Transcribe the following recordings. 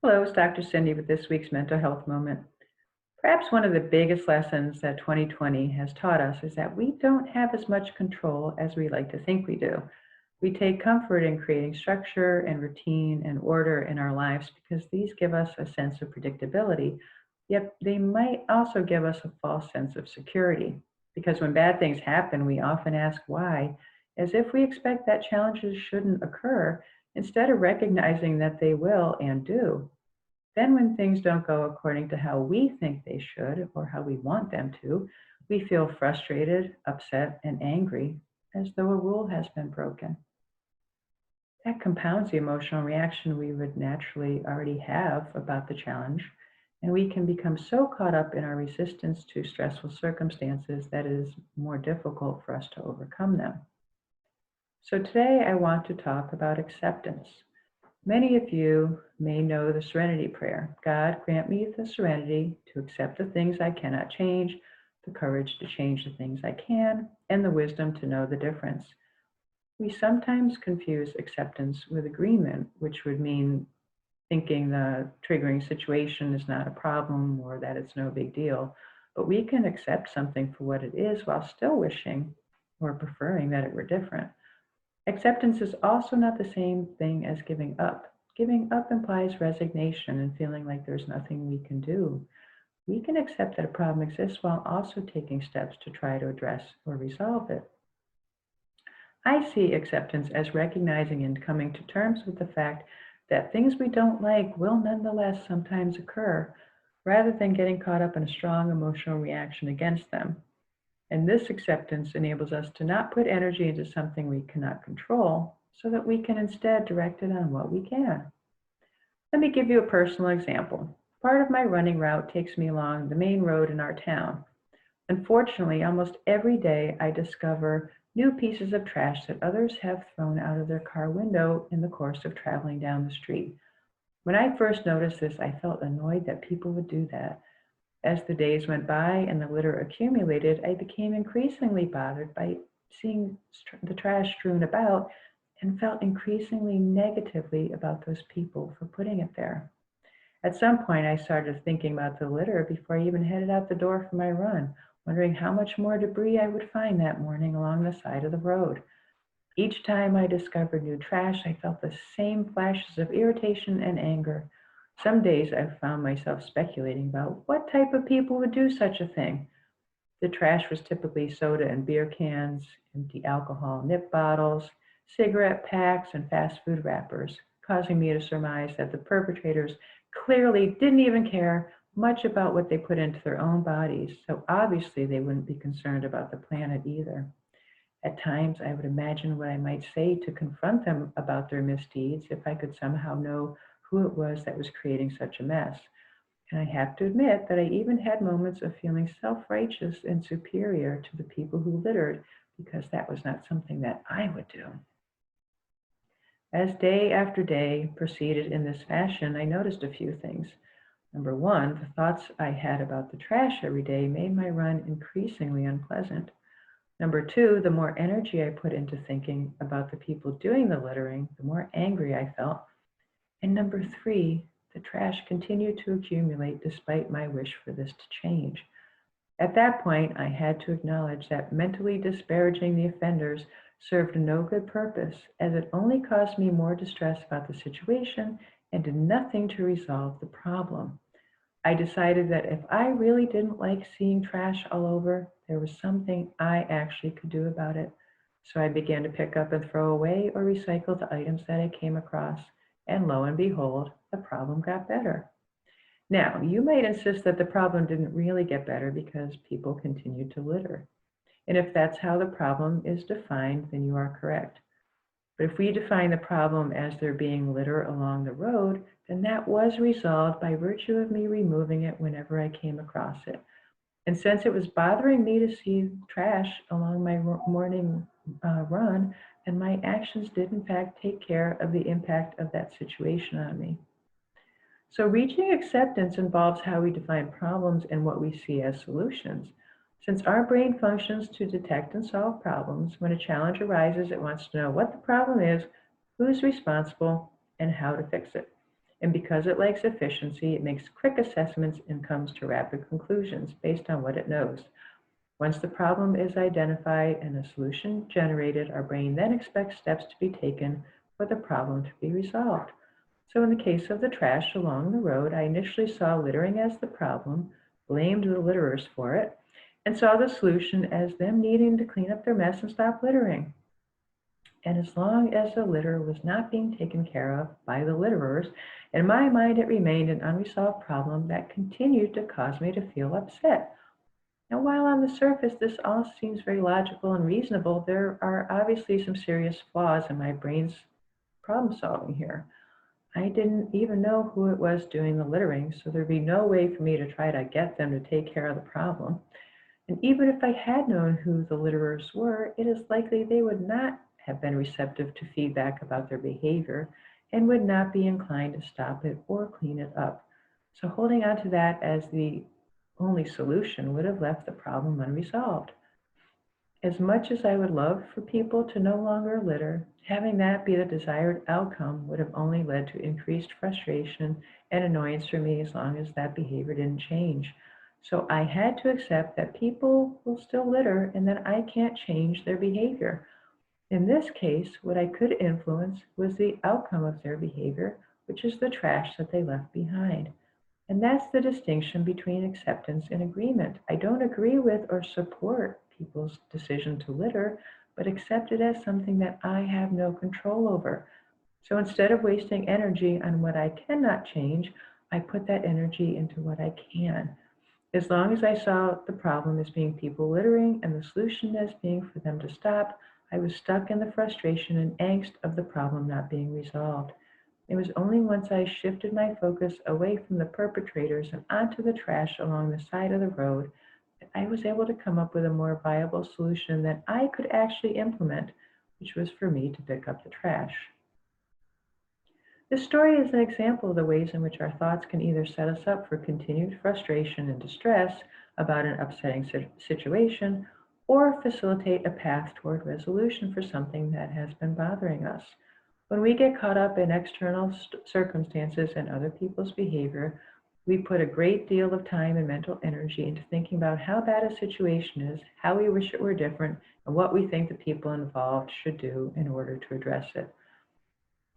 Hello, it's Dr. Cindy with this week's Mental Health Moment. Perhaps one of the biggest lessons that 2020 has taught us is that we don't have as much control as we like to think we do. We take comfort in creating structure and routine and order in our lives because these give us a sense of predictability, yet they might also give us a false sense of security. Because when bad things happen, we often ask why, as if we expect that challenges shouldn't occur, instead of recognizing that they will and do. Then, when things don't go according to how we think they should or how we want them to, we feel frustrated, upset, and angry as though a rule has been broken. That compounds the emotional reaction we would naturally already have about the challenge, and we can become so caught up in our resistance to stressful circumstances that it is more difficult for us to overcome them. So, today I want to talk about acceptance. Many of you may know the serenity prayer. God, grant me the serenity to accept the things I cannot change, the courage to change the things I can, and the wisdom to know the difference. We sometimes confuse acceptance with agreement, which would mean thinking the triggering situation is not a problem or that it's no big deal. But we can accept something for what it is while still wishing or preferring that it were different. Acceptance is also not the same thing as giving up. Giving up implies resignation and feeling like there's nothing we can do. We can accept that a problem exists while also taking steps to try to address or resolve it. I see acceptance as recognizing and coming to terms with the fact that things we don't like will nonetheless sometimes occur, rather than getting caught up in a strong emotional reaction against them. And this acceptance enables us to not put energy into something we cannot control so that we can instead direct it on what we can. Let me give you a personal example. Part of my running route takes me along the main road in our town. Unfortunately, almost every day I discover new pieces of trash that others have thrown out of their car window in the course of traveling down the street. When I first noticed this, I felt annoyed that people would do that. As the days went by and the litter accumulated, I became increasingly bothered by seeing the trash strewn about and felt increasingly negatively about those people for putting it there. At some point, I started thinking about the litter before I even headed out the door for my run, wondering how much more debris I would find that morning along the side of the road. Each time I discovered new trash, I felt the same flashes of irritation and anger. Some days I found myself speculating about what type of people would do such a thing. The trash was typically soda and beer cans, empty alcohol nip bottles, cigarette packs, and fast food wrappers, causing me to surmise that the perpetrators clearly didn't even care much about what they put into their own bodies, so obviously they wouldn't be concerned about the planet either. At times, I would imagine what I might say to confront them about their misdeeds if I could somehow know who it was that was creating such a mess. And I have to admit that I even had moments of feeling self-righteous and superior to the people who littered because that was not something that I would do. As day after day proceeded in this fashion, I noticed a few things. Number one, the thoughts I had about the trash every day made my run increasingly unpleasant. Number two, the more energy I put into thinking about the people doing the littering, the more angry I felt. And number three, the trash continued to accumulate despite my wish for this to change. At that point, I had to acknowledge that mentally disparaging the offenders served no good purpose, as it only caused me more distress about the situation and did nothing to resolve the problem. I decided that if I really didn't like seeing trash all over, there was something I actually could do about it. So I began to pick up and throw away or recycle the items that I came across, and lo and behold, the problem got better. Now, you might insist that the problem didn't really get better because people continued to litter. And if that's how the problem is defined, then you are correct. But if we define the problem as there being litter along the road, then that was resolved by virtue of me removing it whenever I came across it. And since it was bothering me to see trash along my morning run, then my actions did in fact take care of the impact of that situation on me. So reaching acceptance involves how we define problems and what we see as solutions. Since our brain functions to detect and solve problems, when a challenge arises, it wants to know what the problem is, who's responsible, and how to fix it. And because it likes efficiency, it makes quick assessments and comes to rapid conclusions based on what it knows. Once the problem is identified and a solution generated, our brain then expects steps to be taken for the problem to be resolved. So in the case of the trash along the road, I initially saw littering as the problem, blamed the litterers for it, and saw the solution as them needing to clean up their mess and stop littering. And as long as the litter was not being taken care of by the litterers, in my mind it remained an unresolved problem that continued to cause me to feel upset. Now, while on the surface this all seems very logical and reasonable, there are obviously some serious flaws in my brain's problem solving here. I didn't even know who it was doing the littering, so there'd be no way for me to try to get them to take care of the problem. And even if I had known who the litterers were, it is likely they would not have been receptive to feedback about their behavior and would not be inclined to stop it or clean it up. So holding on to that as the only solution would have left the problem unresolved. As much as I would love for people to no longer litter, having that be the desired outcome would have only led to increased frustration and annoyance for me as long as that behavior didn't change. So I had to accept that people will still litter and that I can't change their behavior. In this case, what I could influence was the outcome of their behavior, which is the trash that they left behind. And that's the distinction between acceptance and agreement. I don't agree with or support people's decision to litter, but accept it as something that I have no control over. So instead of wasting energy on what I cannot change, I put that energy into what I can. As long as I saw the problem as being people littering and the solution as being for them to stop, I was stuck in the frustration and angst of the problem not being resolved. It was only once I shifted my focus away from the perpetrators and onto the trash along the side of the road that I was able to come up with a more viable solution that I could actually implement, which was for me to pick up the trash. This story is an example of the ways in which our thoughts can either set us up for continued frustration and distress about an upsetting situation or facilitate a path toward resolution for something that has been bothering us. When we get caught up in external circumstances and other people's behavior, we put a great deal of time and mental energy into thinking about how bad a situation is, how we wish it were different, and what we think the people involved should do in order to address it.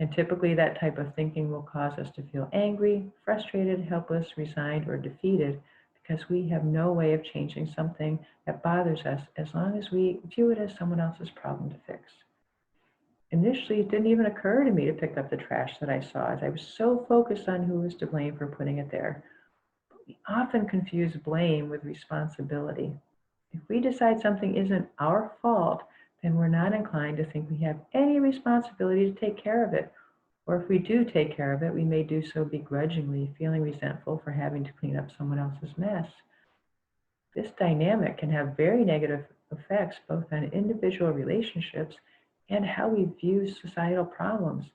And typically that type of thinking will cause us to feel angry, frustrated, helpless, resigned, or defeated because we have no way of changing something that bothers us as long as we view it as someone else's problem to fix. Initially, it didn't even occur to me to pick up the trash that I saw as I was so focused on who was to blame for putting it there. We often confuse blame with responsibility. If we decide something isn't our fault, then we're not inclined to think we have any responsibility to take care of it. Or if we do take care of it, we may do so begrudgingly, feeling resentful for having to clean up someone else's mess. This dynamic can have very negative effects both on individual relationships and how we view societal problems.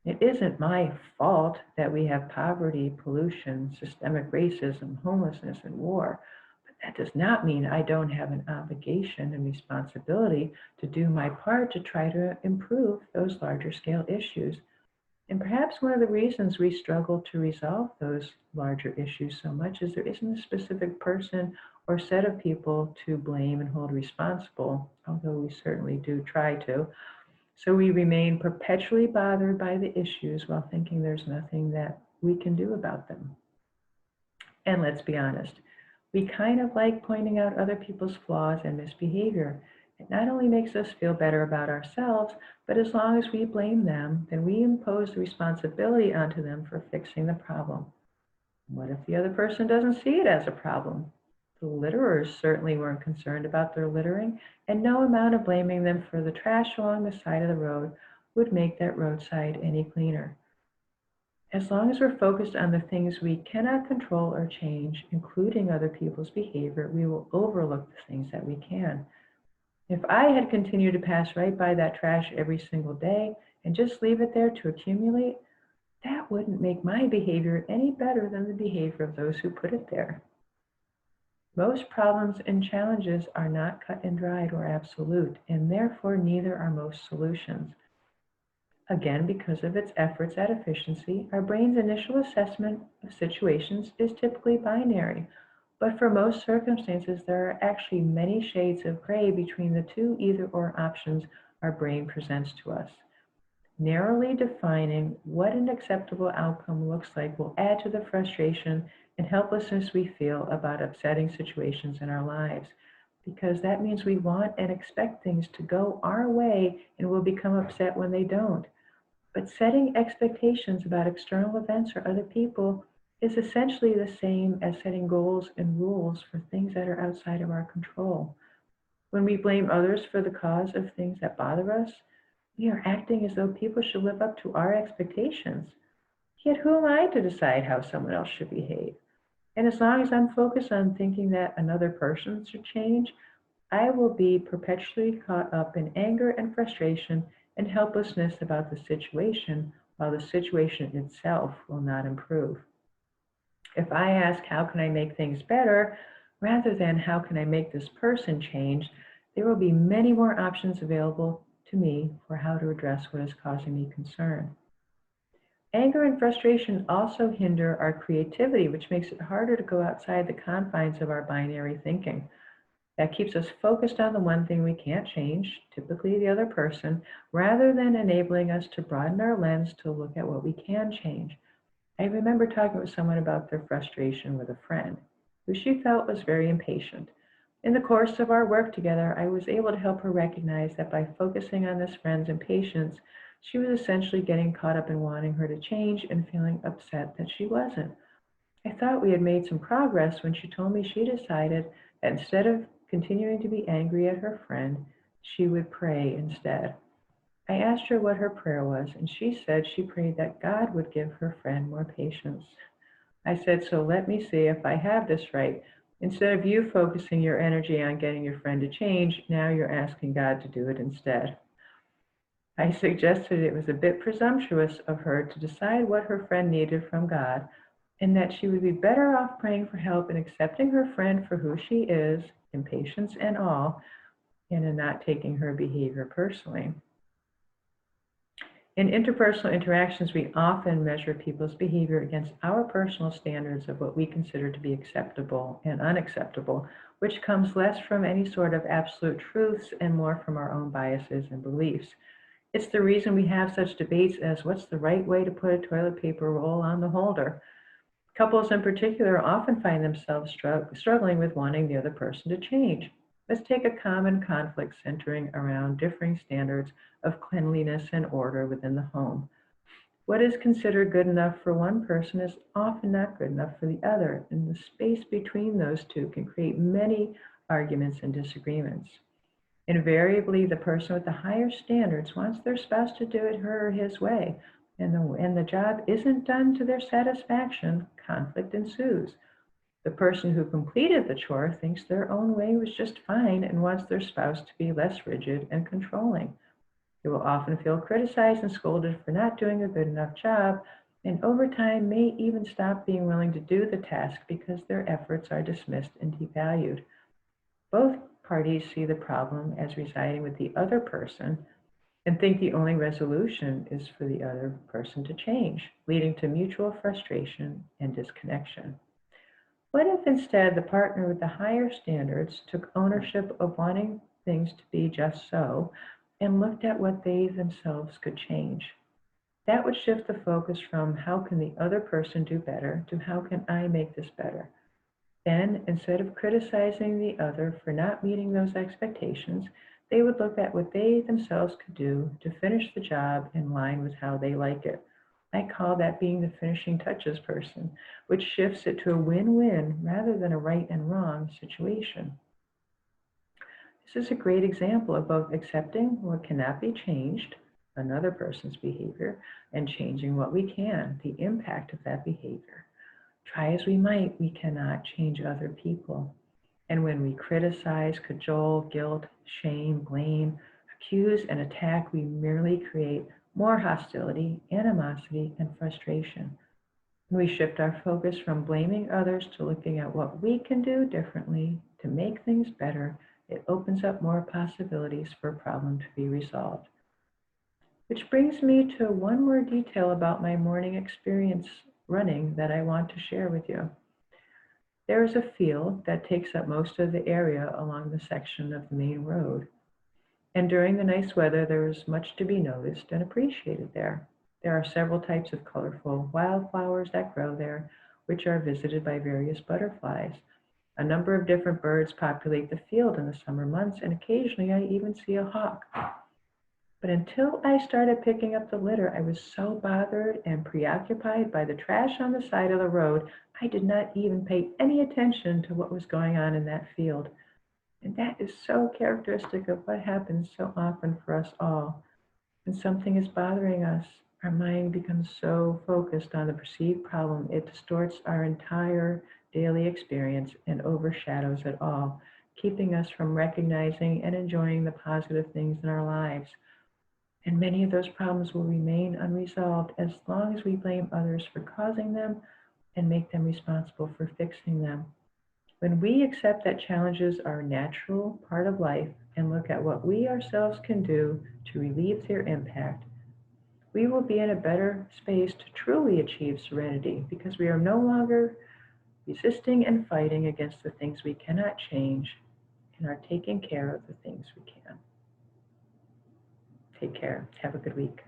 It isn't my fault that we have poverty, pollution, systemic racism, homelessness, and war. But that does not mean I don't have an obligation and responsibility to do my part to try to improve those larger scale issues. And perhaps one of the reasons we struggle to resolve those larger issues so much is there isn't a specific person or set of people to blame and hold responsible, although we certainly do try to. So we remain perpetually bothered by the issues while thinking there's nothing that we can do about them. And let's be honest, we kind of like pointing out other people's flaws and misbehavior. It not only makes us feel better about ourselves, but as long as we blame them, then we impose the responsibility onto them for fixing the problem. What if the other person doesn't see it as a problem? The litterers certainly weren't concerned about their littering, and no amount of blaming them for the trash along the side of the road would make that roadside any cleaner. As long as we're focused on the things we cannot control or change, including other people's behavior, we will overlook the things that we can. If I had continued to pass right by that trash every single day and just leave it there to accumulate, that wouldn't make my behavior any better than the behavior of those who put it there. Most problems and challenges are not cut and dried or absolute, and therefore neither are most solutions. Again, because of its efforts at efficiency, our brain's initial assessment of situations is typically binary. But for most circumstances, there are actually many shades of gray between the two either or options our brain presents to us. Narrowly defining what an acceptable outcome looks like will add to the frustration and helplessness we feel about upsetting situations in our lives, because that means we want and expect things to go our way and will become upset when they don't. But setting expectations about external events or other people is essentially the same as setting goals and rules for things that are outside of our control. When we blame others for the cause of things that bother us, we are acting as though people should live up to our expectations. Yet who am I to decide how someone else should behave? And as long as I'm focused on thinking that another person should change, I will be perpetually caught up in anger and frustration and helplessness about the situation, while the situation itself will not improve. If I ask, how can I make things better, rather than how can I make this person change, there will be many more options available to me for how to address what is causing me concern. Anger and frustration also hinder our creativity, which makes it harder to go outside the confines of our binary thinking. That keeps us focused on the one thing we can't change, typically the other person, rather than enabling us to broaden our lens to look at what we can change. I remember talking with someone about their frustration with a friend who she felt was very impatient. In the course of our work together, I was able to help her recognize that by focusing on this friend's impatience, she was essentially getting caught up in wanting her to change and feeling upset that she wasn't. I thought we had made some progress when she told me she decided that instead of continuing to be angry at her friend, she would pray instead. I asked her what her prayer was, and she said she prayed that God would give her friend more patience. I said, so let me see if I have this right. Instead of you focusing your energy on getting your friend to change, now you're asking God to do it instead. I suggested it was a bit presumptuous of her to decide what her friend needed from God, and that she would be better off praying for help and accepting her friend for who she is, impatience and all, and in not taking her behavior personally. In interpersonal interactions, we often measure people's behavior against our personal standards of what we consider to be acceptable and unacceptable, which comes less from any sort of absolute truths and more from our own biases and beliefs. It's the reason we have such debates as what's the right way to put a toilet paper roll on the holder. Couples in particular often find themselves struggling with wanting the other person to change. Let's take a common conflict centering around differing standards of cleanliness and order within the home. What is considered good enough for one person is often not good enough for the other, and the space between those two can create many arguments and disagreements. Invariably, the person with the higher standards wants their spouse to do it her or his way, and the job isn't done to their satisfaction, conflict ensues. The person who completed the chore thinks their own way was just fine and wants their spouse to be less rigid and controlling. They will often feel criticized and scolded for not doing a good enough job, and over time may even stop being willing to do the task because their efforts are dismissed and devalued. Both parties see the problem as residing with the other person and think the only resolution is for the other person to change, leading to mutual frustration and disconnection. What if instead the partner with the higher standards took ownership of wanting things to be just so and looked at what they themselves could change? That would shift the focus from how can the other person do better to how can I make this better? Then, instead of criticizing the other for not meeting those expectations, they would look at what they themselves could do to finish the job in line with how they like it. I call that being the finishing touches person, which shifts it to a win-win rather than a right and wrong situation. This is a great example of both accepting what cannot be changed, another person's behavior, and changing what we can, the impact of that behavior. Try as we might, we cannot change other people. And when we criticize, cajole, guilt, shame, blame, accuse, and attack, we merely create more hostility, animosity, and frustration. When we shift our focus from blaming others to looking at what we can do differently to make things better, it opens up more possibilities for a problem to be resolved. Which brings me to one more detail about my morning experience running that I want to share with you. There is a field that takes up most of the area along the section of the main road. And during the nice weather, there is much to be noticed and appreciated there. There are several types of colorful wildflowers that grow there, which are visited by various butterflies. A number of different birds populate the field in the summer months, and occasionally I even see a hawk. But until I started picking up the litter, I was so bothered and preoccupied by the trash on the side of the road, I did not even pay any attention to what was going on in that field. And that is so characteristic of what happens so often for us all. When something is bothering us, our mind becomes so focused on the perceived problem, it distorts our entire daily experience and overshadows it all, keeping us from recognizing and enjoying the positive things in our lives. And many of those problems will remain unresolved as long as we blame others for causing them and make them responsible for fixing them. When we accept that challenges are a natural part of life and look at what we ourselves can do to relieve their impact, we will be in a better space to truly achieve serenity because we are no longer resisting and fighting against the things we cannot change and are taking care of the things we can. Take care. Have a good week.